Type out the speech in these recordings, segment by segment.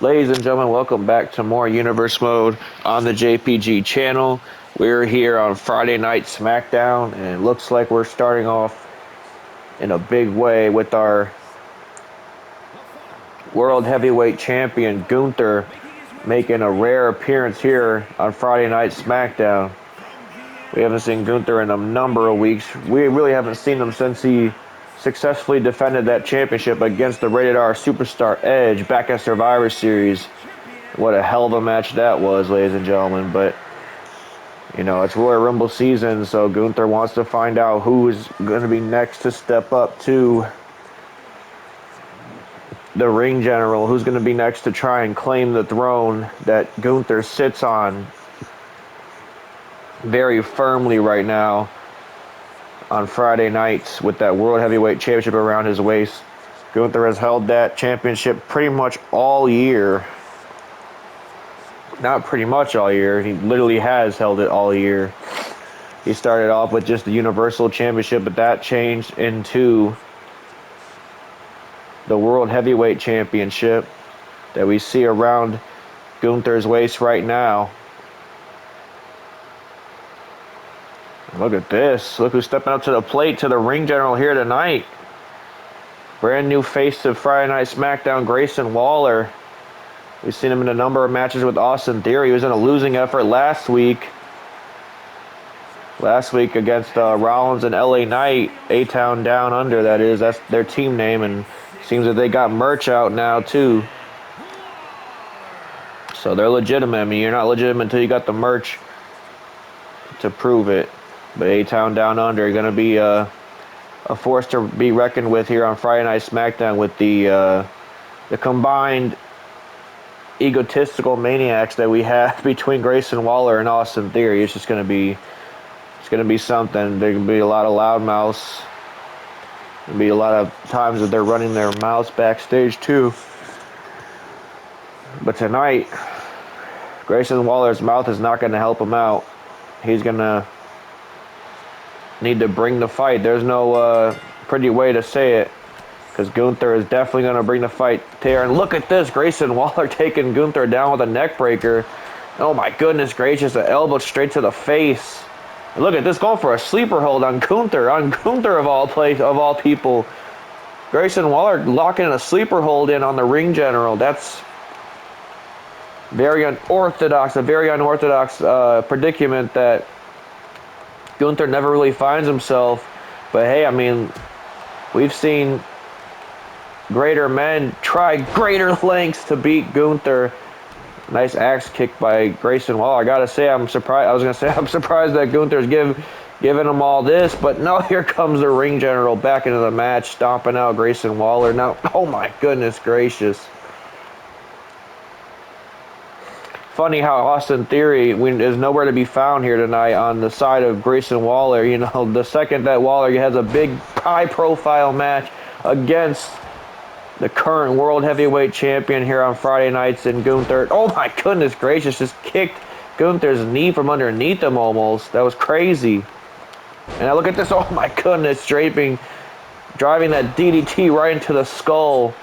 Ladies and gentlemen, welcome back to more Universe Mode on the JPG channel. We're here on Friday Night SmackDown, and it looks like we're starting off in a big way with our World Heavyweight Champion Gunther making a rare appearance here on Friday Night SmackDown. We haven't seen Gunther in a number of weeks. We really haven't seen him since he successfully defended that championship against the Rated R Superstar Edge back at Survivor Series. What a hell of a match that was, ladies and gentlemen. But, you know, it's Royal Rumble season, so Gunther wants to find out who is going to be next to step up to the ring general, who's going to be next to try and claim the throne that Gunther sits on very firmly right now on Friday nights with that World Heavyweight Championship around his waist. Gunther has held that championship pretty much all year. Not pretty much all year. He literally has held it all year. He started off with just the Universal Championship, but that changed into the World Heavyweight Championship that we see around Gunther's waist right now. Look at this. Look who's stepping up to the plate, to the ring general here tonight. Brand new face of Friday Night SmackDown, Grayson Waller. We've seen him in a number of matches with Austin Theory. He was in a losing effort last week. Last week against Rollins and LA Knight. A-Town Down Under, that is. That's their team name. And it seems that they got merch out now, too. So they're legitimate. I mean, you're not legitimate until you got the merch to prove it. But A-Town Down Under are going to be a force to be reckoned with here on Friday Night SmackDown with the combined egotistical maniacs that we have between Grayson Waller and Austin Theory. It's just going to be, something. There can be a lot of loudmouths. There'll be a lot of times that they're running their mouths backstage too. But tonight, Grayson Waller's mouth is not going to help him out. He's going to need to bring the fight. There's no pretty way to say it, because Gunther is definitely going to bring the fight there. And look at this, Grayson Waller taking Gunther down with a neck breaker. Oh my goodness gracious, an elbow straight to the face. And look at this, going for a sleeper hold on Gunther of all people. Grayson Waller locking a sleeper hold in on the ring general. That's very unorthodox, a very unorthodox predicament that Gunther never really finds himself. But hey, I mean, we've seen greater men try greater lengths to beat Gunther. Nice axe kick by Grayson Waller. I gotta say, I'm surprised. I'm surprised that Gunther's giving him all this. But no, here comes the ring general back into the match, stomping out Grayson Waller. Now, oh my goodness gracious. Funny how Austin Theory is nowhere to be found here tonight on the side of Grayson Waller. You know, the second that Waller has a big high-profile match against the current World Heavyweight Champion here on Friday nights in Gunther. Oh my goodness gracious, just kicked Gunther's knee from underneath him almost. That was crazy. And now look at this, oh my goodness, driving that DDT right into the skull.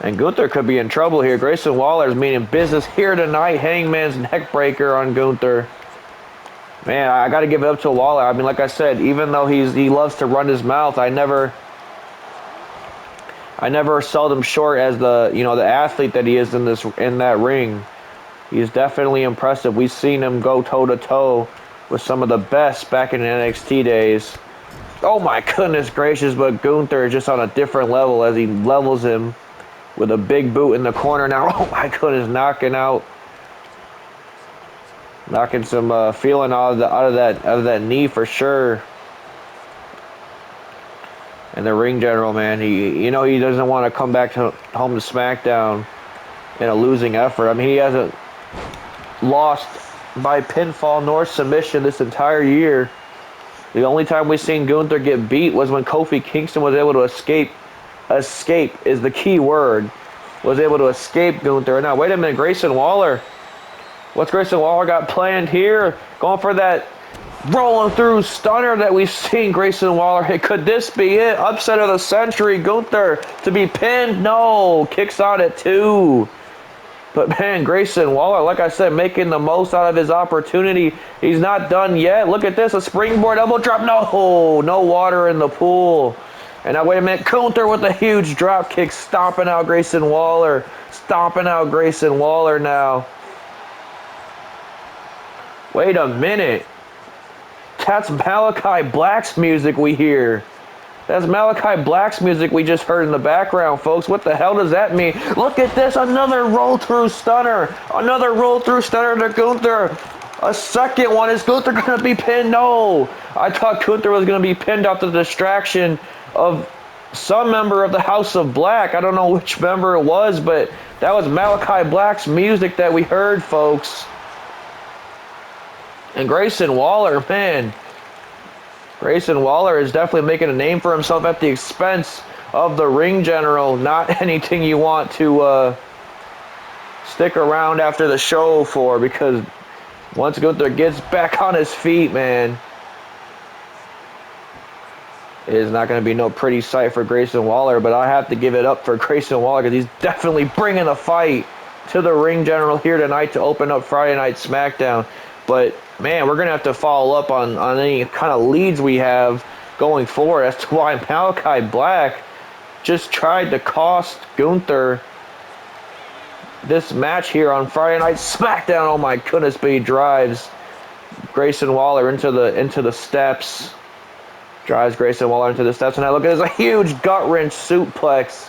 And Gunther could be in trouble here. Grayson Waller's meaning business here tonight. Hangman's neck breaker on Gunther. Man, I got to give it up to Waller. I mean, like I said, even though he loves to run his mouth, I never sold him short as the athlete that he is in that ring. He's definitely impressive. We've seen him go toe to toe with some of the best back in the NXT days. Oh my goodness gracious! But Gunther is just on a different level as he levels him with a big boot in the corner now. Oh my goodness, knocking some feeling out of that knee for sure. And the ring general, man, he doesn't want to come back home to SmackDown in a losing effort. I mean, he hasn't lost by pinfall nor submission this entire year. The only time we've seen Gunther get beat was when Kofi Kingston was able to escape. Escape is the key word. Was able to escape Gunther. Now, wait a minute, Grayson Waller. What's Grayson Waller got planned here? Going for that rolling through stunner that we've seen Grayson Waller hit. Could this be it? Upset of the century. Gunther to be pinned. No. Kicks out at 2. But man, Grayson Waller, like I said, making the most out of his opportunity. He's not done yet. Look at this, a springboard elbow drop. No, no water in the pool. And now wait a minute, Gunther with a huge drop kick, stomping out Grayson Waller. Stomping out Grayson Waller now. Wait a minute. That's Malachi Black's music we hear. That's Malachi Black's music we just heard in the background, folks. What the hell does that mean? Look at this, another roll-through stunner. Another roll-through stunner to Gunther. A second one. Is Gunther going to be pinned? No. I thought Gunther was going to be pinned after the distraction of some member of the House of Black. I don't know which member it was, but that was Malachi Black's music that we heard, folks. And Grayson Waller, man. Grayson Waller is definitely making a name for himself at the expense of the ring general. Not anything you want to stick around after the show for, because once Gunther gets back on his feet, man, it is not going to be no pretty sight for Grayson Waller. But I have to give it up for Grayson Waller because he's definitely bringing the fight to the ring general here tonight to open up Friday Night SmackDown. But man, we're going to have to follow up on any kind of leads we have going forward as to why Malachi Black just tried to cost Gunther this match here on Friday Night SmackDown. Oh my goodness, but he drives Grayson Waller into the steps. Drives Grayson Waller into the steps. And now look at this, a huge gut wrench suplex.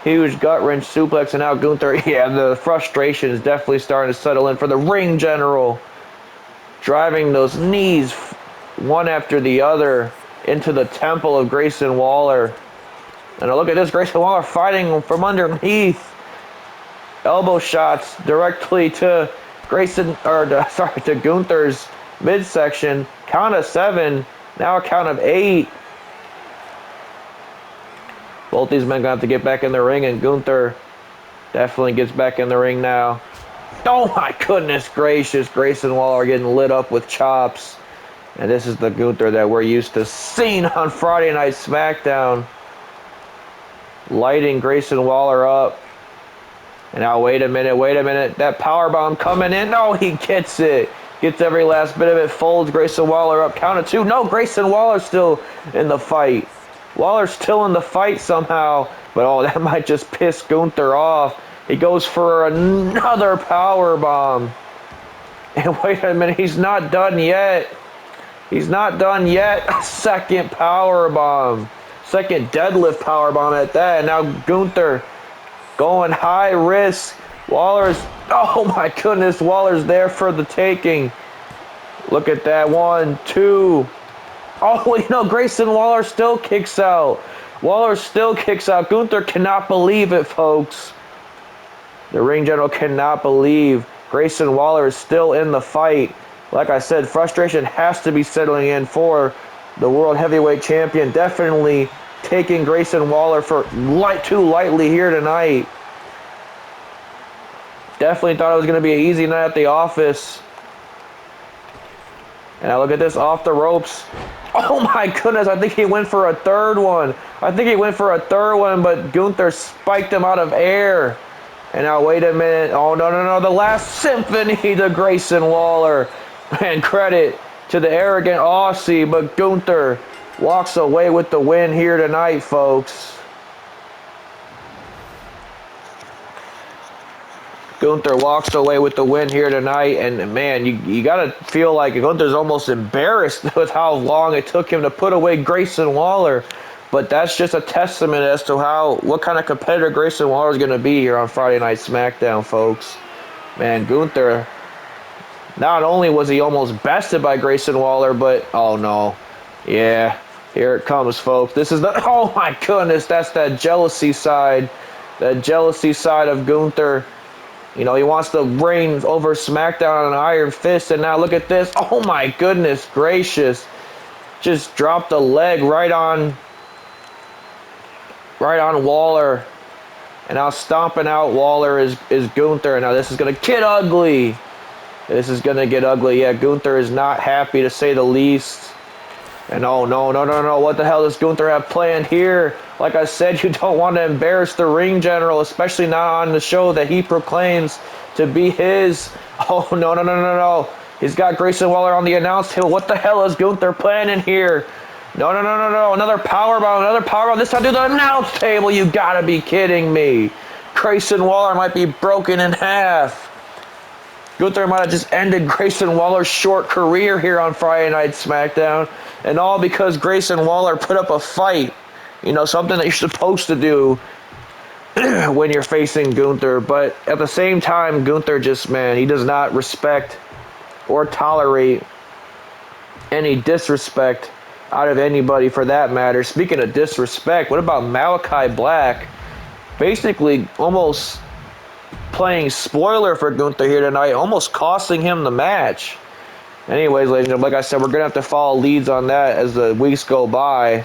Huge gut wrench suplex. And now Gunther, yeah, the frustration is definitely starting to settle in for the ring general. Driving those knees one after the other into the temple of Grayson Waller. And look at this, Grayson Waller fighting from underneath. Elbow shots directly to to Gunther's midsection. Count of 7, now a count of 8. Both these men gonna have to get back in the ring, and Gunther definitely gets back in the ring now. Oh my goodness gracious, Grayson Waller getting lit up with chops. And this is the Gunther that we're used to seeing on Friday Night SmackDown. Lighting Grayson Waller up. And now wait a minute, that powerbomb coming in. No, he gets it. Gets every last bit of it, folds Grayson Waller up, count of 2. No, Grayson Waller's still in the fight. Waller's still in the fight somehow. But oh, that might just piss Gunther off. He goes for another power bomb. And wait a minute, he's not done yet. He's not done yet. A second power bomb. Second deadlift power bomb at that. And now Gunther going high risk. Waller's, oh my goodness, Waller's there for the taking. Look at that, 1, 2. Oh, Grayson Waller still kicks out. Waller still kicks out. Gunther cannot believe it, folks. The ring general cannot believe Grayson Waller is still in the fight. Like I said, frustration has to be settling in for the World Heavyweight Champion. Definitely taking Grayson Waller for too lightly here tonight. Definitely thought it was going to be an easy night at the office. And now look at this, off the ropes. Oh my goodness, I think he went for a third one. But Gunther spiked him out of air. And now wait a minute. Oh, no. The last symphony to Grayson Waller. And credit to the arrogant Aussie, but Gunther walks away with the win here tonight, folks. Gunther walks away with the win here tonight, and man, you gotta feel like Gunther's almost embarrassed with how long it took him to put away Grayson Waller. But that's just a testament as to what kind of competitor Grayson Waller is going to be here on Friday Night SmackDown, folks. Man, Gunther, not only was he almost bested by Grayson Waller, but, oh no. Yeah, here it comes, folks. This is oh my goodness, that's that jealousy side. That jealousy side of Gunther. He wants to reign over SmackDown on an iron fist, and now look at this. Oh my goodness gracious. Just dropped the leg right on Waller. And now stomping out Waller is Gunther. And now this is going to get ugly. This is going to get ugly. Yeah, Gunther is not happy to say the least. And oh, no. What the hell does Gunther have planned here? Like I said, you don't want to embarrass the ring general, especially not on the show that he proclaims to be his. Oh, no. He's got Grayson Waller on the announce table. What the hell is Gunther planning here? No. Another powerbomb. This time to the announce table. You gotta be kidding me. Grayson Waller might be broken in half. Gunther might have just ended Grayson Waller's short career here on Friday Night SmackDown. And all because Grayson Waller put up a fight. You know, something that you're supposed to do when you're facing Gunther. But at the same time, Gunther just, man, he does not respect or tolerate any disrespect out of anybody for that matter. Speaking of disrespect, what about Malachi Black? Basically almost playing spoiler for Gunther here tonight, almost costing him the match. Anyways, ladies and gentlemen, like I said, we're going to have to follow leads on that as the weeks go by.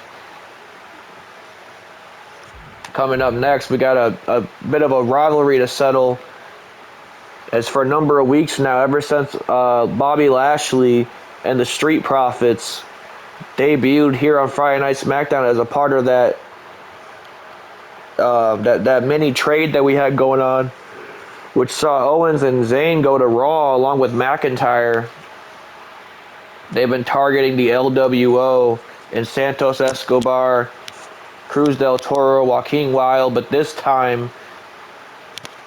Coming up next, we got a bit of a rivalry to settle. As for a number of weeks now, ever since Bobby Lashley and the Street Profits debuted here on Friday Night SmackDown as a part of that that mini trade that we had going on, which saw Owens and Zayn go to Raw along with McIntyre. They've been targeting the LWO and Santos Escobar, Cruz del Toro, Joaquin Wilde, but this time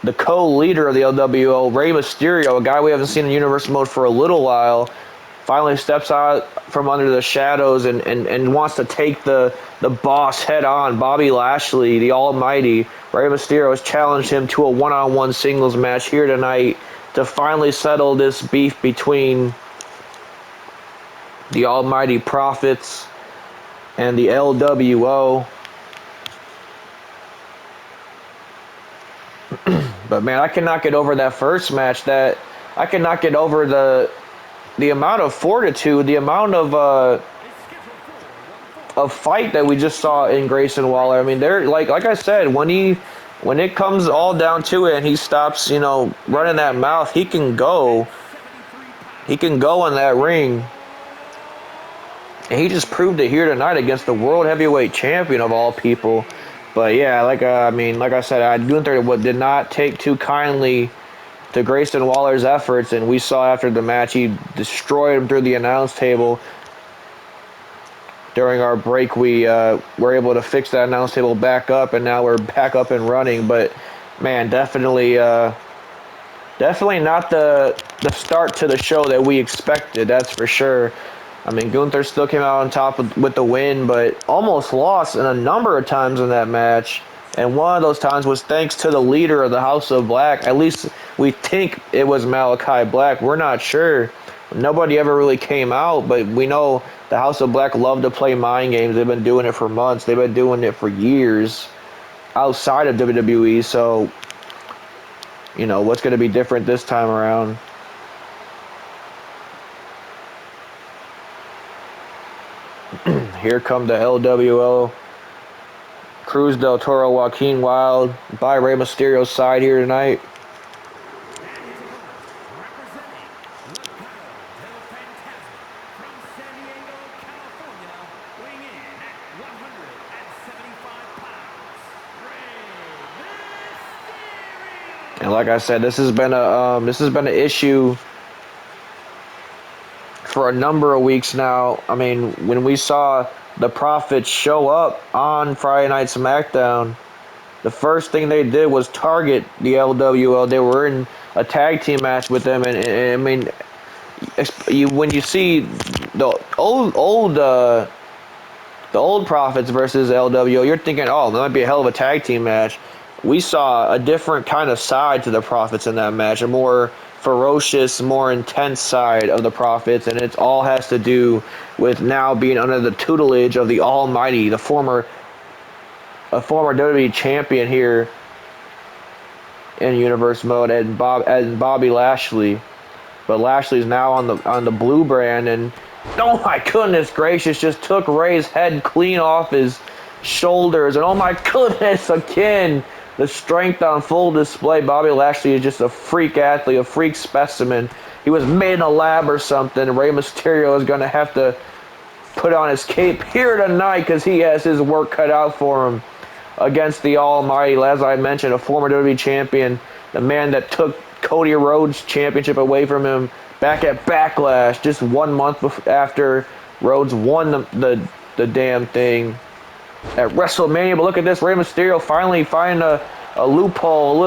the co-leader of the LWO, Rey Mysterio, a guy we haven't seen in Universal Mode for a little while, finally steps out from under the shadows and wants to take the boss head on. Bobby Lashley, the almighty, Rey Mysterio has challenged him to a one-on-one singles match here tonight to finally settle this beef between the almighty Profits and the LWO. But man, I cannot get over that first match. That I cannot get over the amount of fortitude, the amount of fight that we just saw in Grayson Waller. I mean, they're like I said, when it comes all down to it and he stops, you know, running that mouth, he can go. He can go in that ring. And he just proved it here tonight against the World Heavyweight Champion of all people. But yeah, like I said, Gunther did not take too kindly to Grayson Waller's efforts, and we saw after the match he destroyed him through the announce table. During our break, we were able to fix that announce table back up, and now we're back up and running. But man, definitely not the start to the show that we expected. That's for sure. I mean, Gunther still came out on top with the win, but almost lost in a number of times in that match. And one of those times was thanks to the leader of the House of Black. At least we think it was Malachi Black. We're not sure. Nobody ever really came out, but we know the House of Black love to play mind games. They've been doing it for months. They've been doing it for years outside of WWE. So, you know, what's going to be different this time around? Here come the LWO. Cruz del Toro, Joaquin Wilde by Rey Mysterio's side here tonight. And like I said, this has been an issue for a number of weeks now. I mean, when we saw the Profits show up on Friday Night SmackDown, the first thing they did was target the LWO. They were in a tag team match with them, and I mean, when you see the old Profits versus LWO, you're thinking, oh, that might be a hell of a tag team match. We saw a different kind of side to the Profits in that match, a more ferocious, more intense side of the Profits, and it all has to do with now being under the tutelage of the almighty, a former WWE champion here in Universe Mode, and Bobby Lashley. But Lashley's now on the blue brand, and oh my goodness gracious, just took Rey's head clean off his shoulders, and oh my goodness, again, The strength on full display. Bobby Lashley is just a freak athlete, a freak specimen. He was made in a lab or something. Rey Mysterio is going to have to put on his cape here tonight because he has his work cut out for him against the Almighty. As I mentioned, a former WWE champion, the man that took Cody Rhodes' championship away from him back at Backlash just 1 month after Rhodes won the damn thing at WrestleMania. But look at this, Rey Mysterio finally finding a loophole,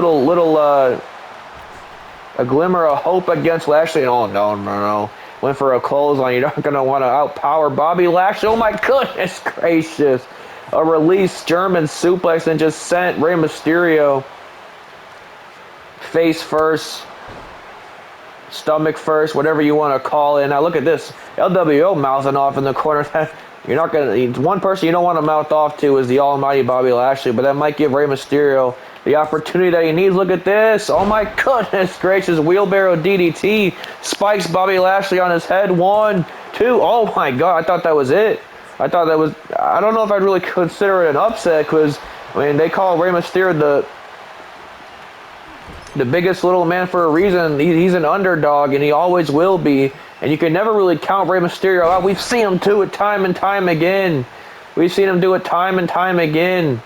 a glimmer of hope against Lashley. Oh, no. Went for a clothesline. You're not going to want to outpower Bobby Lashley. Oh, my goodness gracious. A release German suplex and just sent Rey Mysterio face first, stomach first, whatever you want to call it. Now, look at this. LWO mouthing off in the corner. You're not going to... One person you don't want to mouth off to is the almighty Bobby Lashley, but that might give Rey Mysterio the opportunity that he needs. Look at this. Oh, my goodness gracious. Wheelbarrow DDT. Spikes Bobby Lashley on his head. 1, 2. Oh, my God. I thought that was it. I thought that was... I don't know if I'd really consider it an upset because, I mean, they call Rey Mysterio the biggest little man for a reason. He's an underdog, and he always will be. And you can never really count Rey Mysterio out. We've seen him do it time and time again. We've seen him do it time and time again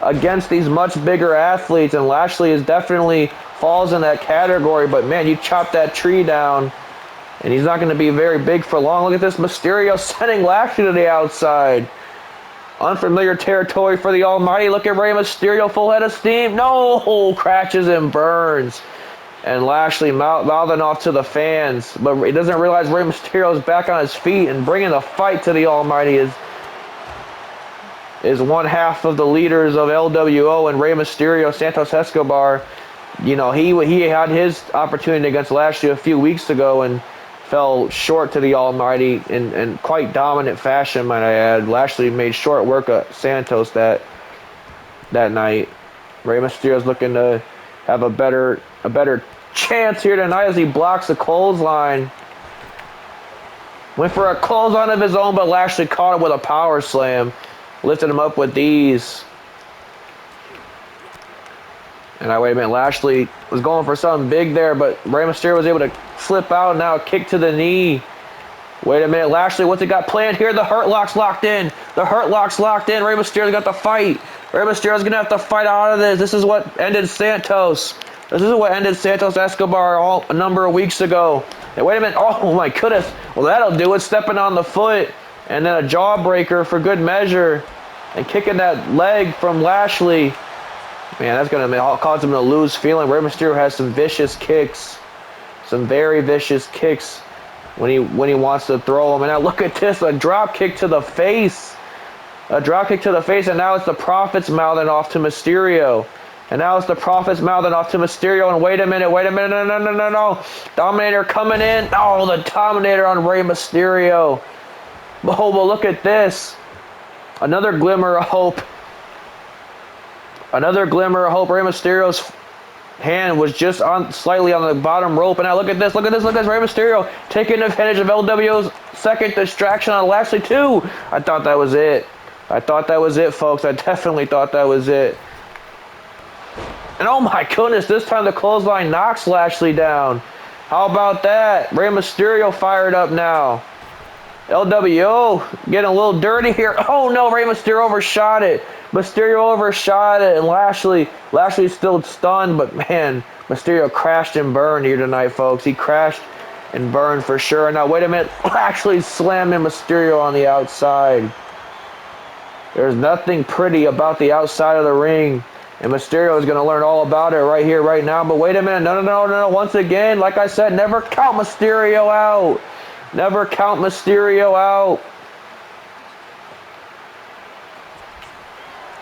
against these much bigger athletes, and Lashley is definitely falls in that category. But man, you chop that tree down, and he's not going to be very big for long. Look at this, Mysterio sending Lashley to the outside. Unfamiliar territory for the Almighty. Look at Rey Mysterio, full head of steam. No, crashes and burns. And Lashley mouthing off to the fans, but he doesn't realize Rey Mysterio is back on his feet and bringing the fight to the Almighty is one half of the leaders of LWO, and Rey Mysterio, Santos Escobar. You know, he had his opportunity against Lashley a few weeks ago and fell short to the Almighty in quite dominant fashion, might I add. Lashley made short work of Santos that night. Rey Mysterio's looking to have a better chance here tonight as he blocks the clothesline. Went for a clothesline of his own, but Lashley caught him with a power slam. Lifted him up with these. And wait a minute, Lashley was going for something big there, but Rey Mysterio was able to flip out, and now a kick to the knee. Wait a minute, Lashley, what's he got planned here? The Hurt Lock's locked in. The Hurt Lock's locked in. Rey Mysterio's got the fight. Rey Mysterio's going to have to fight out of this. This is what ended Santos. This is what ended Santos Escobar a number of weeks ago. And wait a minute. Oh, my goodness. Well, that'll do it. Stepping on the foot. And then a jawbreaker for good measure. And kicking that leg from Lashley. Man, that's going to cause him to lose feeling. Rey Mysterio has some vicious kicks. Some very vicious kicks when he wants to throw them. And now look at this. A drop kick to the face. A drop kick to the face. And now it's the Profits mouthing off to Mysterio. And now it's the Profits mouthing off to Mysterio. And wait a minute. No. Dominator coming in. Oh, the Dominator on Rey Mysterio. Oh, but look at this. Another glimmer of hope. Another glimmer of hope. Rey Mysterio's hand was just slightly on the bottom rope. And now look at this. Rey Mysterio taking advantage of LWO's second distraction on Lashley too. I thought that was it. Folks. I definitely thought that was it. And oh my goodness, this time the clothesline knocks Lashley down. How about that? Rey Mysterio fired up now. LWO getting a little dirty here. Oh no, Rey Mysterio overshot it. And Lashley's still stunned, but man, Mysterio crashed and burned here tonight, folks. He crashed and burned for sure. Now wait a minute, Lashley's slamming Mysterio on the outside. There's nothing pretty about the outside of the ring. And Mysterio is going to learn all about it right here, right now. But wait a minute. No. Once again, like I said, never count Mysterio out. Never count Mysterio out.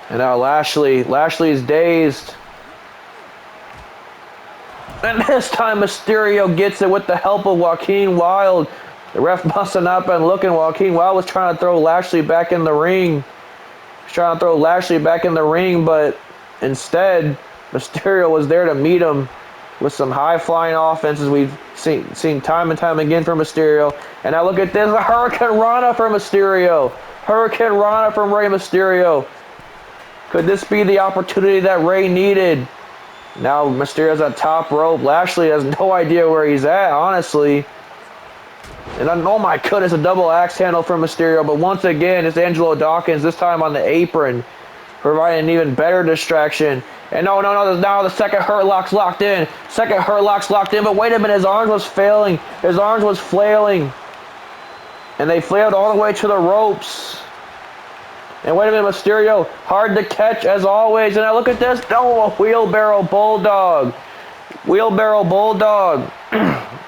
And now Lashley's dazed. And this time Mysterio gets it with the help of Joaquin Wilde. The ref must have not been looking. Joaquin Wilde was trying to throw Lashley back in the ring. But instead, Mysterio was there to meet him with some high-flying offenses we've seen time and time again from Mysterio. And now look at this, a Hurricane Rana for Mysterio. Hurricane Rana from Rey Mysterio. Could this be the opportunity that Rey needed? Now Mysterio's on top rope. Lashley has no idea where he's at, honestly. And oh my goodness, a double axe handle from Mysterio. But once again, it's Angelo Dawkins, this time on the apron, providing an even better distraction. And no, now the second Hurt Lock's locked in. Second Hurt Lock's locked in. But wait a minute, his arms was failing. His arms was flailing. And they flailed all the way to the ropes. And wait a minute, Mysterio, hard to catch as always. And now look at this. No, a wheelbarrow bulldog. Wheelbarrow bulldog.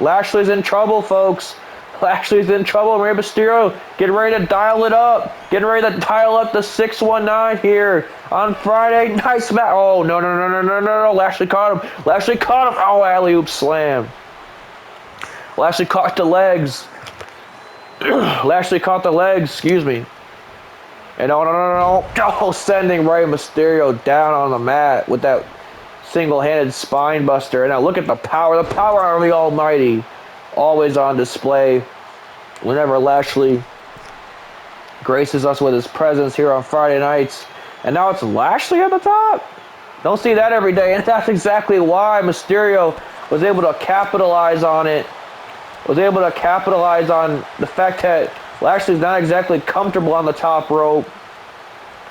Lashley's in trouble, folks. Lashley's in trouble. Rey Mysterio getting ready to dial it up. Getting ready to dial up the 619 here on Friday Night Smack. Oh, no. Lashley caught him. Lashley caught him. Oh, alley-oop slam. Lashley caught the legs. Lashley caught the legs. Excuse me. And no, sending Rey Mysterio down on the mat with that single-handed spine buster. And now look at the power of the Almighty. Always on display whenever Lashley graces us with his presence here on Friday nights. And now it's Lashley at the top? Don't see that every day. And that's exactly why Mysterio was able to capitalize on it. Was able to capitalize on the fact that Lashley's not exactly comfortable on the top rope.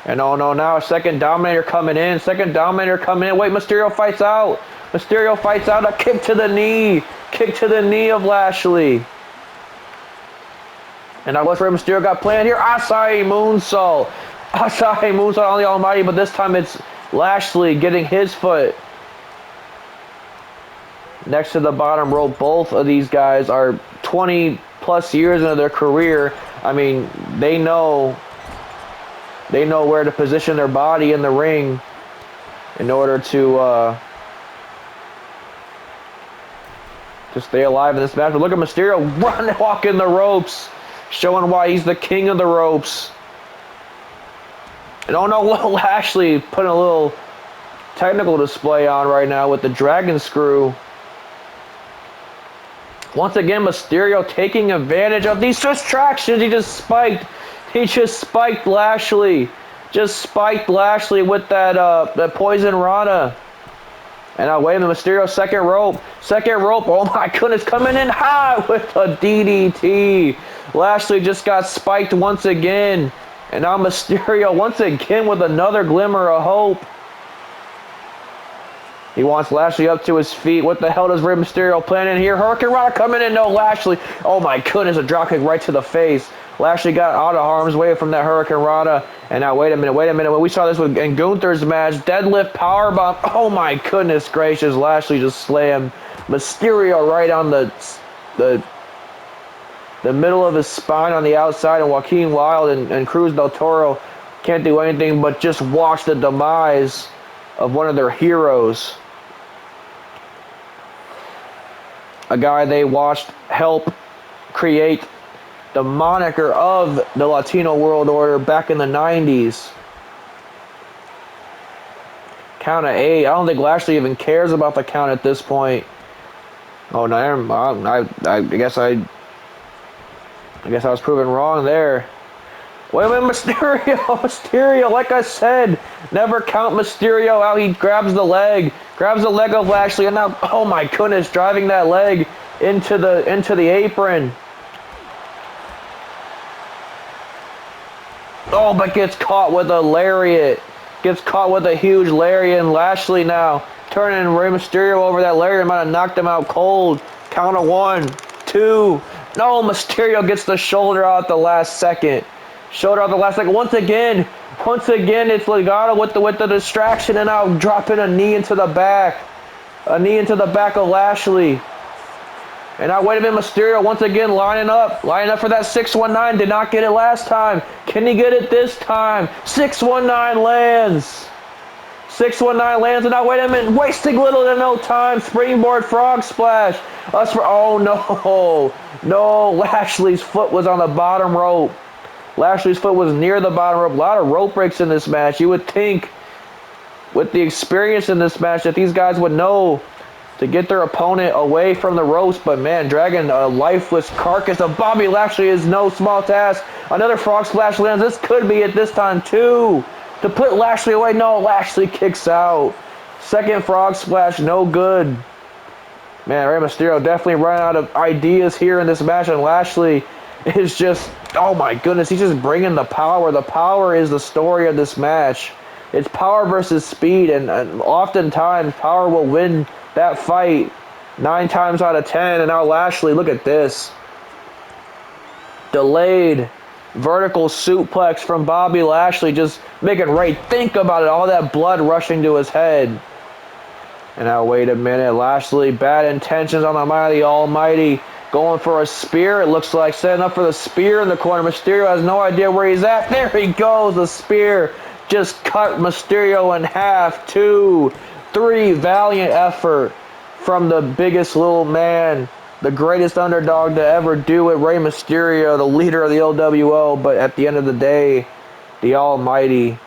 And now a second Dominator coming in. Second Dominator coming in. Wait, Mysterio fights out. Mysterio fights out. A kick to the knee. Kick to the knee of Lashley. And now what's Rey Mysterio got planned here? Asai moonsault. Asai moonsault on the Almighty, but this time it's Lashley getting his foot next to the bottom rope. Both of these guys are 20 plus years into their career. I mean, they know where to position their body in the ring in order to stay alive in this match. But look at Mysterio walking the ropes, showing why he's the king of the ropes. And Lashley putting a little technical display on right now with the dragon screw. Once again, Mysterio taking advantage of these distractions. He just spiked Lashley. Just spiked Lashley with that poison rana. And now wait a minute, Mysterio second rope. Oh my goodness, coming in high with a DDT. Lashley just got spiked once again. And now Mysterio once again with another glimmer of hope. He wants Lashley up to his feet. What the hell does Rey Mysterio plan in here? Hurricane Rana coming in. No, Lashley. Oh my goodness, a dropkick right to the face. Lashley got out of harm's way from that Hurricane Rana. And now wait a minute. When we saw this in Gunther's match, deadlift powerbomb. Oh my goodness gracious. Lashley just slammed Mysterio right on the middle of his spine on the outside. And Joaquin Wilde and Cruz del Toro can't do anything but just watch the demise of one of their heroes. A guy they watched help create the moniker of the Latino World Order back in the 90s. Count of 8. I don't think Lashley even cares about the count at this point. Oh, no, I guess I was proven wrong there. Wait a minute, Mysterio, like I said, never count Mysterio out. He grabs the leg of Lashley, and now, oh my goodness, driving that leg into the apron. Oh, but gets caught with a lariat. Gets caught with a huge lariat, and Lashley now turning Rey Mysterio over. That lariat might have knocked him out cold. Count of 1, 2. No, Mysterio gets the shoulder out at the last second. Once again, it's Legado with the distraction, and now dropping a knee into the back. A knee into the back of Lashley. And now wait a minute, Mysterio once again lining up for that 619. Did not get it last time. Can he get it this time? 619 lands. 619 lands, and now wait a minute, wasting little to no time. Springboard frog splash. Oh no, Lashley's foot was on the bottom rope. Lashley's foot was near the bottom rope. A lot of rope breaks in this match. You would think, with the experience in this match, that these guys would know to get their opponent away from the ropes. But man, dragging a lifeless carcass of Bobby Lashley is no small task. Another frog splash lands. This could be it this time. 2, to put Lashley away. No, Lashley kicks out. Second frog splash, no good. Man, Rey Mysterio definitely running out of ideas here in this match, and Lashley is just, oh my goodness, he's just bringing the power. The power is the story of this match. It's power versus speed, and oftentimes power will win that fight 9 times out of 10. And now Lashley, look at this. Delayed vertical suplex from Bobby Lashley, just making Rey think about it, all that blood rushing to his head. And now wait a minute, Lashley, bad intentions on the mind of the Almighty, going for a spear. It looks like setting up for the spear in the corner. Mysterio has no idea where he's at. There he goes, the spear just cut Mysterio in half. 2, 3, valiant effort from the biggest little man, the greatest underdog to ever do it, Rey Mysterio, the leader of the LWO. But at the end of the day, the Almighty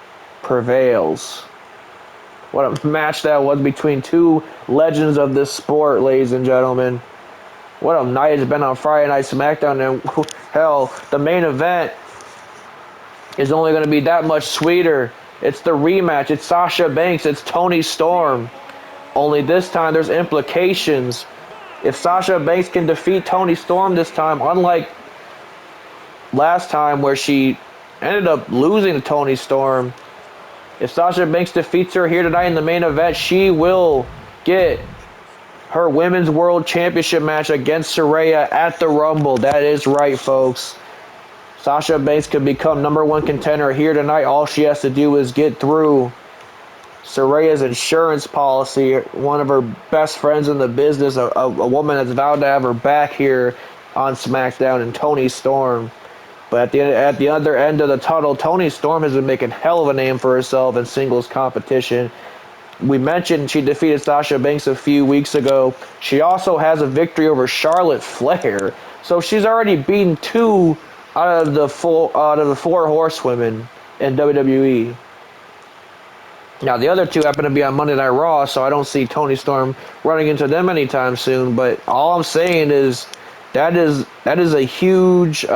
prevails. What a match that was between 2 legends of this sport, ladies and gentlemen. What a night it's been on Friday Night SmackDown. And hell, the main event is only going to be that much sweeter. It's the rematch. It's Sasha Banks. It's Toni Storm. Only this time there's implications. If Sasha Banks can defeat Toni Storm this time, unlike last time where she ended up losing to Toni Storm, if Sasha Banks defeats her here tonight in the main event, she will get her Women's World Championship match against Saraya at the Rumble. That is right, folks. Sasha Banks could become #1 contender here tonight. All she has to do is get through Saraya's insurance policy, one of her best friends in the business, a woman that's vowed to have her back here on SmackDown, and Toni Storm. But at the other end of the tunnel, Toni Storm has been making hell of a name for herself in singles competition. We mentioned she defeated Sasha Banks a few weeks ago. She also has a victory over Charlotte Flair. So she's already beaten 2 out of the 4 horsewomen in WWE. Now, the other 2 happen to be on Monday Night Raw, so I don't see Toni Storm running into them anytime soon. But all I'm saying is that is a huge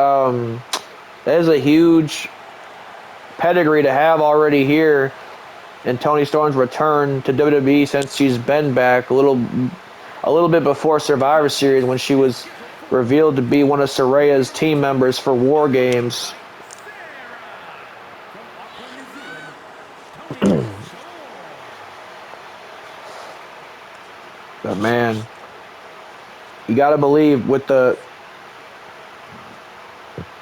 pedigree to have already here in Toni Storm's return to WWE, since she's been back a little bit before Survivor Series, when she was revealed to be one of Saraya's team members for War Games. But man, you gotta believe with the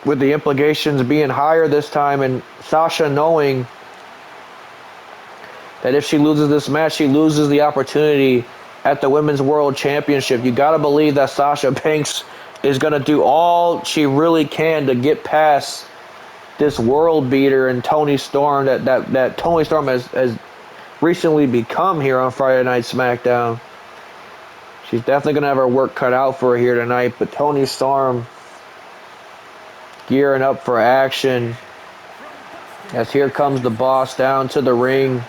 implications being higher this time, and Sasha knowing that if she loses this match, she loses the opportunity at the Women's World Championship. You gotta believe that Sasha Banks is gonna do all she really can to get past this world beater and Toni Storm that Toni Storm has recently become here on Friday Night SmackDown. She's definitely gonna have her work cut out for her here tonight, but Toni Storm gearing up for action as here comes the boss down to the ring.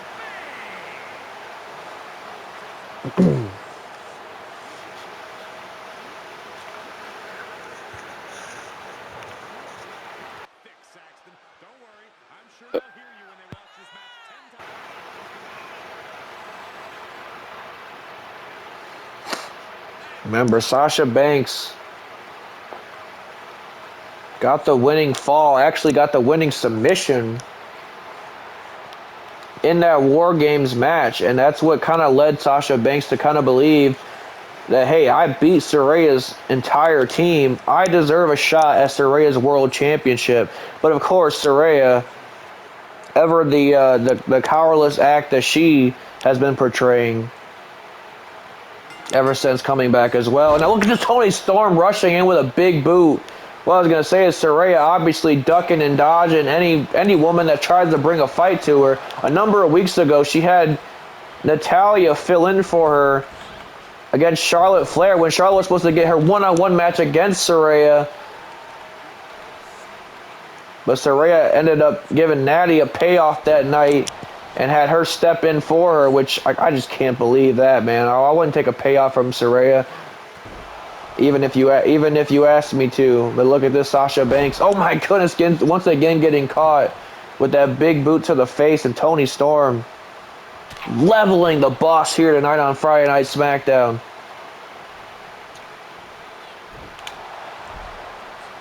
Remember, Sasha Banks got the winning fall, actually got the winning submission in that War Games match, and that's what kind of led Sasha Banks to kind of believe that, hey, I beat Saraya's entire team. I deserve a shot at Saraya's World Championship. But of course, Saraya, ever the cowerless act that she has been portraying ever since coming back as well. And now look at this Toni Storm rushing in with a big boot. What I was going to say is Saraya obviously ducking and dodging any woman that tries to bring a fight to her. A number of weeks ago, she had Natalya fill in for her against Charlotte Flair when Charlotte was supposed to get her one-on-one match against Saraya. But Saraya ended up giving Natty a payoff that night and had her step in for her, which I just can't believe that, man. I wouldn't take a payoff from Saraya, even if you asked me to. But look at this, Sasha Banks. Oh my goodness, once again getting caught. with that big boot to the face, and Toni Storm leveling the boss here tonight on Friday Night SmackDown.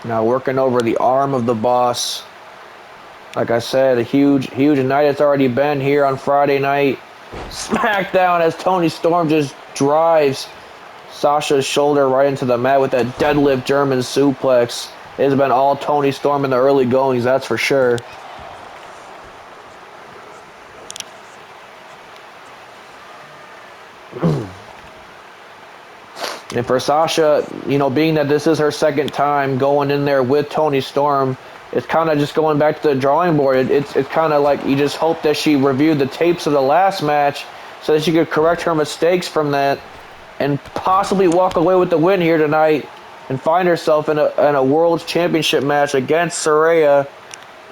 Now working over the arm of the boss. Like I said, a huge night it's already been here on Friday Night SmackDown as Toni Storm just drives Sasha's shoulder right into the mat with that deadlift German suplex. It has been all Toni Storm in the early goings, that's for sure. And for Sasha, being that this is her second time going in there with Toni Storm, it's kind of just going back to the drawing board. It's kind of like you just hope that she reviewed the tapes of the last match so that she could correct her mistakes from that and possibly walk away with the win here tonight and find herself in a World Championship match against Saraya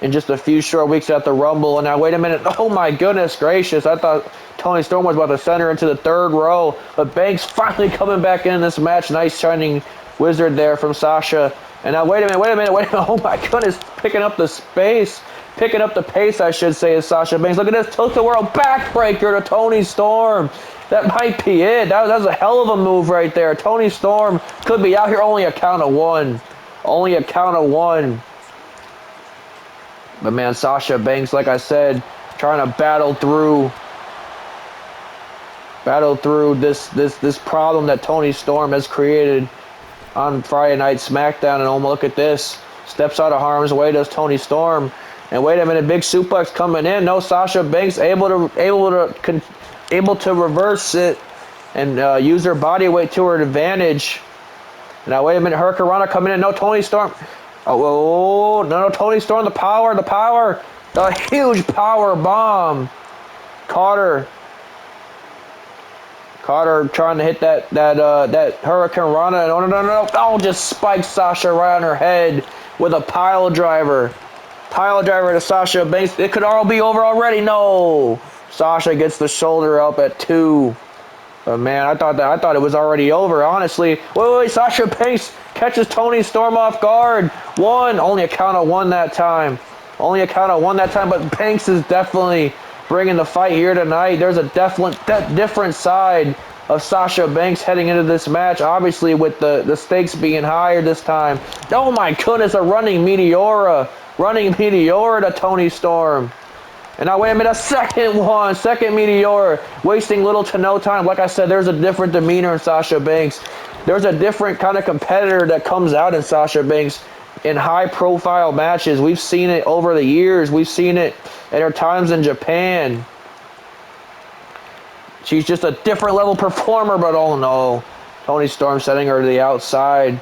in just a few short weeks at the Rumble. And now, wait a minute. Oh, my goodness gracious. I thought Toni Storm was about to send her into the third row. But Banks finally coming back in this match. Nice shining wizard there from Sasha. And now, wait a minute. Oh, my goodness. Picking up the space. Picking up the pace, I should say, is Sasha Banks. Look at this tilt-the-world backbreaker to Toni Storm. That might be it. That was a hell of a move right there. Toni Storm could be out here only a count of one. Only a count of one. But man, Sasha Banks, like I said, trying to battle through this problem that Toni Storm has created on Friday Night SmackDown. And oh, look at this. Steps out of harm's way, does Toni Storm. And wait a minute, big suplex coming in. No, Sasha Banks able to reverse it and use her body weight to her advantage. Now wait a minute, Hurricanrana coming in. No, Toni Storm. Oh, no, Toni Storm, the power, the huge power bomb. Carter trying to hit that Hurricanrana. No. Oh, just spiked Sasha right on her head with a pile driver. Pile driver to Sasha Banks. It could all be over already. No. Sasha gets the shoulder up at 2. But man, I thought it was already over, honestly. Wait, Sasha Banks catches Toni Storm off guard. 1. Only a count of 1 that time. But Banks is definitely bringing the fight here tonight. There's a different side of Sasha Banks heading into this match, obviously with the stakes being higher this time. Oh my goodness, a running Meteora to Toni Storm. And now wait a minute, a second Meteora, wasting little to no time. Like I said, there's a different demeanor in Sasha Banks. There's a different kind of competitor that comes out in Sasha Banks in high-profile matches. We've seen it over the years. We've seen it at her times in Japan. She's just a different level performer, but oh no. Toni Storm setting her to the outside.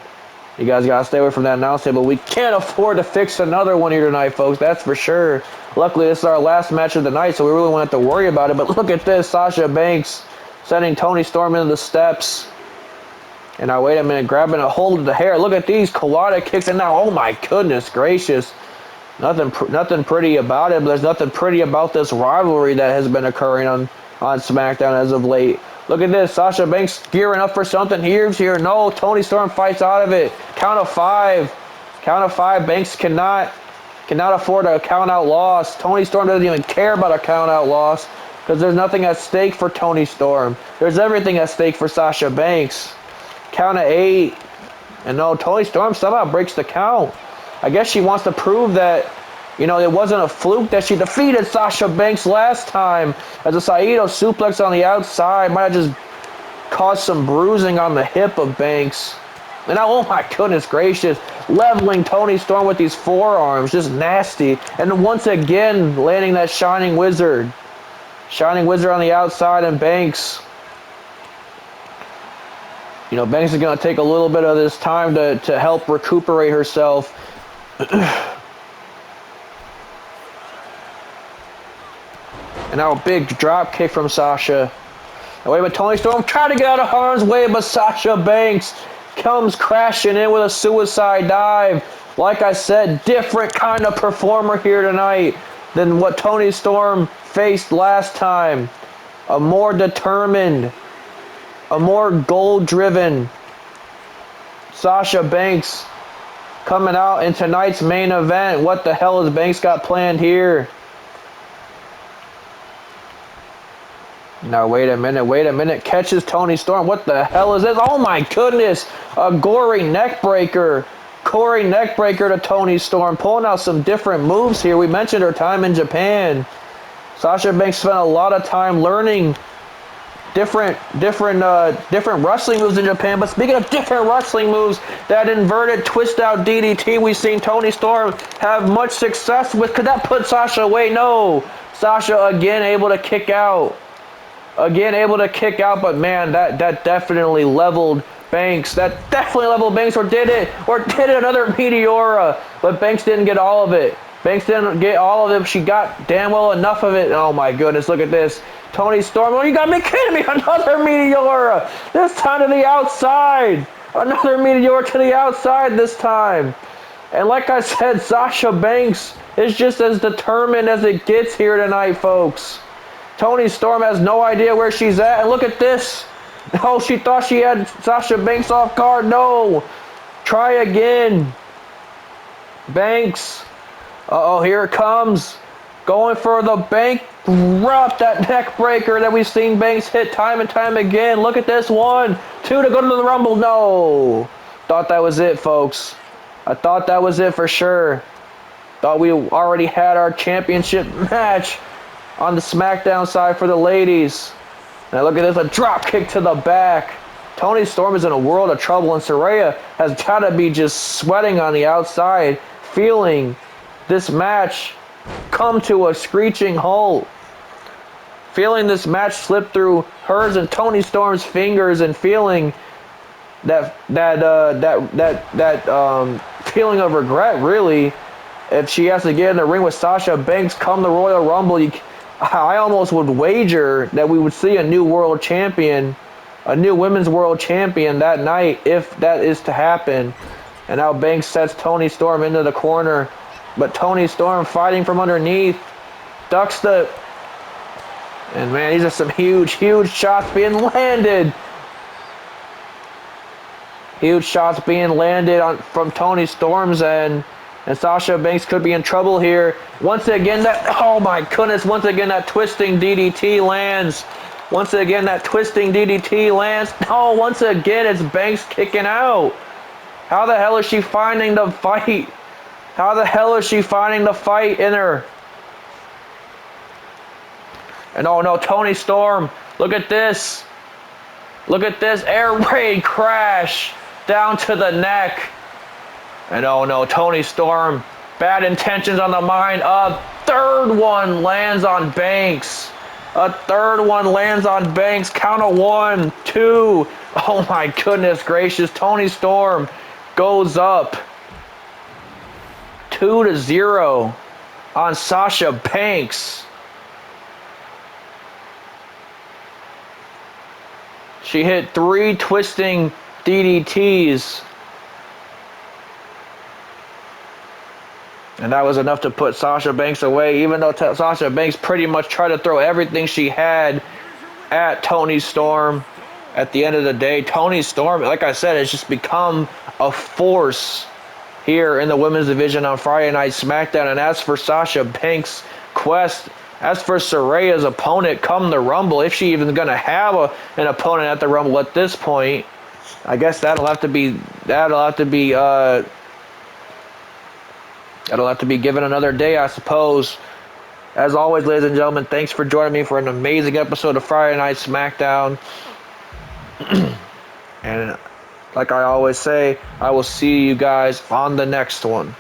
You guys got to stay away from that announce table. We can't afford to fix another one here tonight, folks. That's for sure. Luckily, this is our last match of the night, so we really won't have to worry about it. But look at this. Sasha Banks sending Toni Storm into the steps. And now, wait a minute. Grabbing a hold of the hair. Look at these Colada kicks. And now, oh my goodness gracious. Nothing pretty about it. But there's nothing pretty about this rivalry that has been occurring on SmackDown as of late. Look at this. Sasha Banks gearing up for something here. No, Toni Storm fights out of it. Count of 5. Banks cannot afford a count-out loss. Toni Storm doesn't even care about a count-out loss because there's nothing at stake for Toni Storm. There's everything at stake for Sasha Banks. Count of 8. And no, Toni Storm somehow breaks the count. I guess she wants to prove that, it wasn't a fluke that she defeated Sasha Banks last time as a Saito suplex on the outside might have just caused some bruising on the hip of Banks. And now, oh my goodness gracious, leveling Toni Storm with these forearms, just nasty. And once again, landing that Shining Wizard. Shining Wizard on the outside, and Banks. Banks is going to take a little bit of this time to help recuperate herself. And now a big drop kick from Sasha. And wait a minute, Toni Storm trying to get out of harm's way, but Sasha Banks comes crashing in with a suicide dive. Like I said, different kind of performer here tonight than what Toni Storm faced last time. A more determined, a more goal-driven Sasha Banks coming out in tonight's main event. What the hell has Banks got planned here? Now, wait a minute. Catches Toni Storm. What the hell is this? Oh, my goodness. A gory neck breaker. Gory neck breaker to Toni Storm. Pulling out some different moves here. We mentioned her time in Japan. Sasha Banks spent a lot of time learning different wrestling moves in Japan. But speaking of different wrestling moves, that inverted twist out DDT we've seen Toni Storm have much success with. Could that put Sasha away? No. Sasha again able to kick out. But man, that definitely leveled Banks. That definitely leveled Banks, or did it? Or did it? Another Meteora. But Banks didn't get all of it. She got damn well enough of it. Oh my goodness, look at this. Toni Storm, oh, you gotta be kidding me. Another Meteora. This time to the outside. Another Meteora to the outside this time. And like I said, Sasha Banks is just as determined as it gets here tonight, folks. Toni Storm has no idea where she's at. And look at this. Oh, she thought she had Sasha Banks off guard. No. Try again. Banks. Uh-oh, here it comes. Going for the bankrupt, that neck breaker that we've seen Banks hit time and time again. Look at this. 1, 2 to go to the Rumble. No. Thought that was it, folks. I thought that was it for sure. Thought we already had our championship match on the SmackDown side for the ladies. Now look at this, a drop kick to the back. Toni Storm is in a world of trouble, and Saraya has got to be just sweating on the outside, feeling this match come to a screeching halt. Feeling this match slip through hers and Toni Storm's fingers, and feeling that feeling of regret, really. If she has to get in the ring with Sasha Banks come the Royal Rumble, I almost would wager that we would see a new world champion, a new women's world champion that night, if that is to happen. And now Banks sets Toni Storm into the corner. But Toni Storm fighting from underneath. Ducks the... And man, these are some huge shots being landed. Huge shots being landed from Toni Storm's end. And Sasha Banks could be in trouble here. Once again, oh my goodness, once again that twisting DDT lands. Once again, that twisting DDT lands. No, once again, it's Banks kicking out. How the hell is she finding the fight? How the hell is she finding the fight in her? And oh no, Toni Storm, look at this. Look at this, air raid crash down to the neck. And oh no, Toni Storm, bad intentions on the mind. A third one lands on Banks. A third one lands on Banks. Count of 1, 2. Oh my goodness gracious. Toni Storm goes up 2-0 on Sasha Banks. She hit 3 twisting DDTs. And that was enough to put Sasha Banks away, even though Sasha Banks pretty much tried to throw everything she had at Toni Storm. At the end of the day, Toni Storm, like I said, has just become a force here in the women's division on Friday Night SmackDown. And as for Sasha Banks' quest, as for Saraya's opponent come the Rumble, if she even going to have an opponent at the Rumble at this point, I guess that'll have to be given another day, I suppose. As always, ladies and gentlemen, thanks for joining me for an amazing episode of Friday Night SmackDown. And like I always say, I will see you guys on the next one.